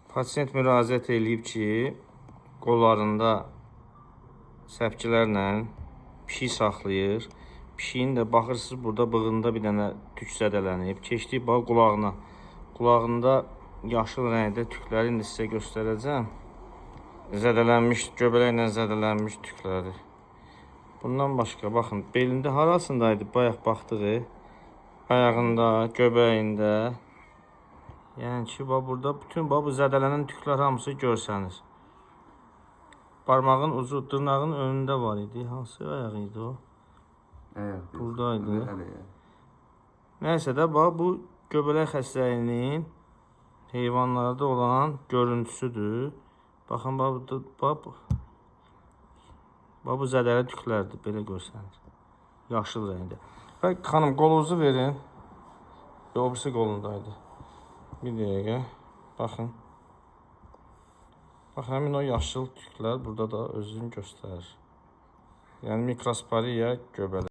Pasient müraciət eləyib ki, qollarında səpkilərlə pişik saxlayır. Pişiyin də baxırsınız burada bığında bir dənə tük zədələnib. Keçdiyi bax qulağına. Qulağında yaşıl rəngdə tükləri indi sizə göstərəcəm. Zədələnmiş, göbələklə zədələnmiş tükləri. Bundan başqa baxın, belində harasındaydı bayaq baxdığı? Ayağında, göbəyində. Yəni ki, burada bütün bu zədələnən tüklər hamısı görsəniz. Parmağın ucu dırnağın önündə var idi. Hansı ayağı idi o? Buradaydı. Nəysə də bu göbələk xəstəliyinin heyvanlarda olan görüntüsüdür. Baxın, bu zədəli tüklərdir, belə görsəniz. Yaşıl rəngdə. Və xanım, qolunuzu verin. O birisi qolundaydı. Bir dəqiqə. Baxın. Bax, həmin o yaşıl tüklər burada da özünü göstərir. Yəni mikrosporiya göbələk.